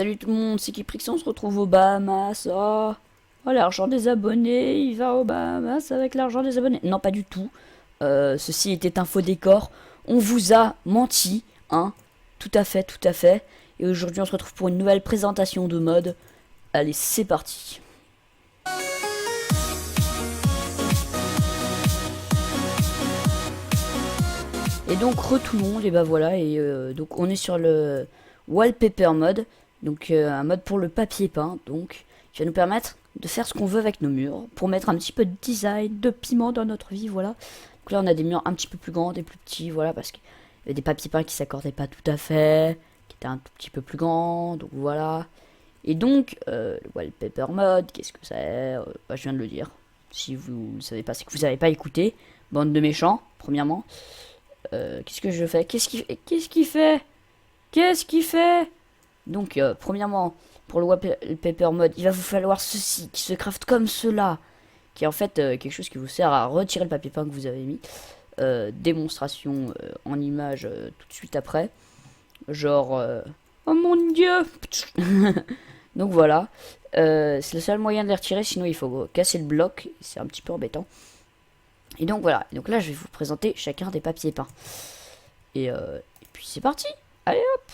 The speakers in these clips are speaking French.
Salut tout le monde, c'est Kiprix, on se retrouve aux Bahamas. Oh, l'argent des abonnés, il va aux Bahamas avec l'argent des abonnés. Non, pas du tout. Ceci était un faux décor. On vous a menti, hein. Tout à fait, tout à fait. Et aujourd'hui, on se retrouve pour une nouvelle présentation de mode. Allez, c'est parti. Et donc, tout le monde, et bah voilà. Et donc, on est sur le wallpaper mode. Donc, un mode pour le papier peint. Donc, qui va nous permettre de faire ce qu'on veut avec nos murs. Pour mettre un petit peu de design, de piment dans notre vie, voilà. Donc là, on a des murs un petit peu plus grands, des plus petits, voilà. Parce qu'il y avait des papiers peints qui s'accordaient pas tout à fait. Qui étaient un tout petit peu plus grands. Donc, voilà. Et donc, le wallpaper mode, qu'est-ce que c'est bah, je viens de le dire. Si vous ne savez pas, c'est que vous n'avez pas écouté. Bande de méchants, premièrement. Qu'est-ce que je fais Qu'est-ce qu'il fait Qu'est-ce qu'il fait Donc, premièrement, pour le wallpaper mode, il va vous falloir ceci, qui se craft comme cela, qui est en fait quelque chose qui vous sert à retirer le papier peint que vous avez mis. Démonstration en image tout de suite après. Genre, oh mon dieu Donc voilà. C'est le seul moyen de les retirer, sinon il faut casser le bloc, c'est un petit peu embêtant. Et donc voilà, donc là je vais vous présenter chacun des papiers peints. Et puis c'est parti. Allez hop.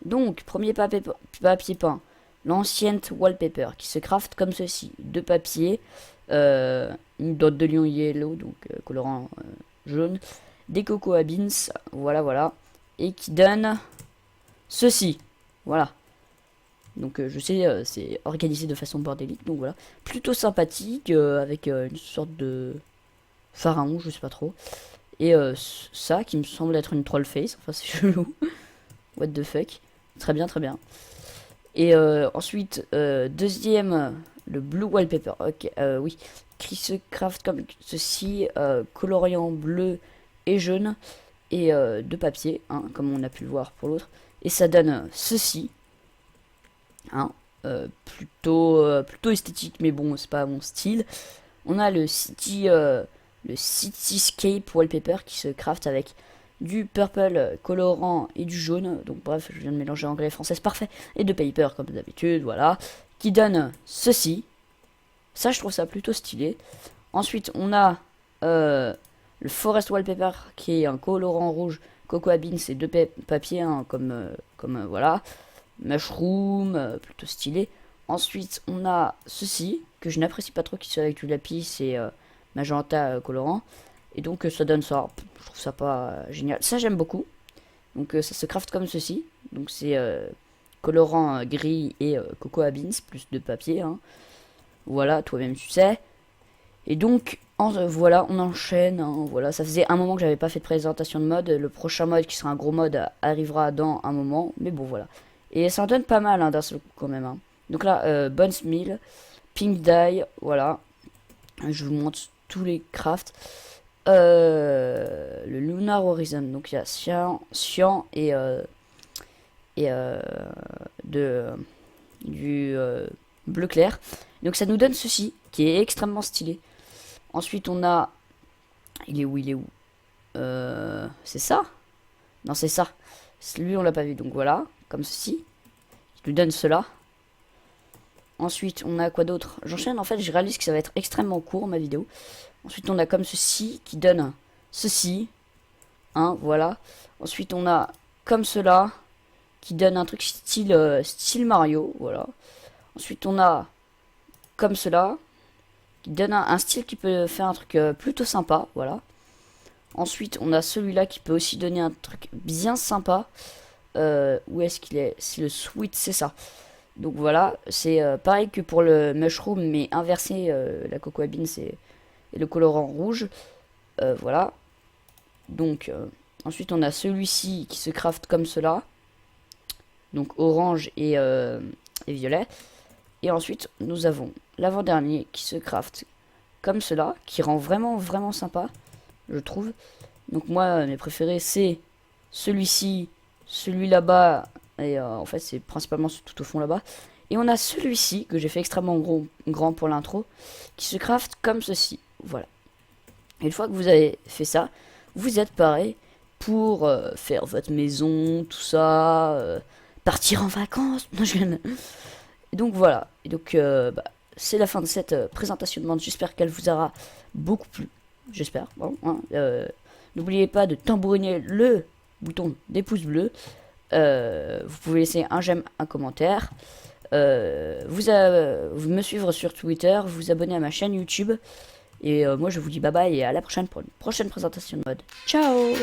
Donc premier papier peint, l'ancienne wallpaper qui se craft comme ceci. Deux papiers, une dot de lion yellow, donc colorant jaune, des cocoa beans, voilà voilà. Et qui donne ceci. Voilà. Donc je sais, c'est organisé de façon bordélique, donc voilà. Plutôt sympathique, avec une sorte de pharaon, je sais pas trop. Et ça, qui me semble être une troll face, enfin c'est chelou. What the fuck. Très bien, très bien. Et ensuite, deuxième, le blue wallpaper. Ok, oui. Qui se craft comme ceci, coloriant bleu et jaune. Et de papier, hein, comme on a pu le voir pour l'autre. Et ça donne ceci. Hein, plutôt esthétique, mais bon, c'est pas mon style. On a le Cityscape Wallpaper qui se craft avec du purple colorant et du jaune. Donc bref, je viens de mélanger anglais et français, c'est parfait. Et de paper comme d'habitude, voilà. Qui donne ceci. Ça, je trouve ça plutôt stylé. Ensuite, on a le Forest Wallpaper qui est un colorant rouge, cocoa beans et deux papiers, hein, comme voilà. Mushroom, plutôt stylé. Ensuite, on a ceci, que je n'apprécie pas trop, qui soit avec du lapis et magenta colorant. Et donc, ça donne ça. Je trouve ça pas génial. Ça, j'aime beaucoup. Donc, ça se craft comme ceci. Donc, c'est colorant gris et cocoa beans, plus de papier. Hein. Voilà, toi-même, tu sais. Et donc, voilà, on enchaîne. Hein, voilà, ça faisait un moment que j'avais pas fait de présentation de mode. Le prochain mode, qui sera un gros mode, arrivera dans un moment. Mais bon, voilà. Et ça en donne pas mal, hein, d'un seul coup, quand même. Hein. Donc là, Bones Mill, Pink Dye, voilà. Je vous montre tous les crafts. Le Lunar Horizon, donc il y a Cyan et du bleu clair. Donc ça nous donne ceci, qui est extrêmement stylé. Ensuite, on a... Il est où C'est ça Non, c'est ça. Lui, on l'a pas vu, donc voilà, comme ceci. Je lui donne cela. Ensuite, on a quoi d'autre? J'enchaîne, en fait, je réalise que ça va être extrêmement court, ma vidéo. Ensuite, on a comme ceci, qui donne ceci. Hein, voilà. Ensuite, on a comme cela, qui donne un truc style Mario, voilà. Ensuite, on a comme cela, qui donne un style qui peut faire un truc plutôt sympa, voilà. Ensuite, on a celui-là qui peut aussi donner un truc bien sympa. Où est-ce qu'il est? C'est le sweet, c'est ça. Donc voilà, c'est pareil que pour le mushroom, mais inversé, la cocoa bean et le colorant rouge. Voilà. Donc, ensuite, on a celui-ci qui se craft comme cela. Donc orange et violet. Et ensuite, nous avons l'avant-dernier qui se craft comme cela, qui rend vraiment, vraiment sympa, je trouve. Donc moi, mes préférés, c'est celui-ci, celui là-bas, et en fait, c'est principalement tout au fond là-bas. Et on a celui-ci, que j'ai fait extrêmement grand pour l'intro, qui se craft comme ceci. Voilà. Et une fois que vous avez fait ça, vous êtes pareil pour faire votre maison, tout ça, partir en vacances. Non, Et donc voilà. Et donc c'est la fin de cette présentation de mode. J'espère qu'elle vous aura beaucoup plu. J'espère. Bon, hein. N'oubliez pas de tambouriner le bouton des pouces bleus. Vous pouvez laisser un j'aime, un commentaire. Vous me suivre sur Twitter, vous abonner à ma chaîne YouTube. Et moi je vous dis bye bye et à la prochaine pour une prochaine présentation de mode. Ciao!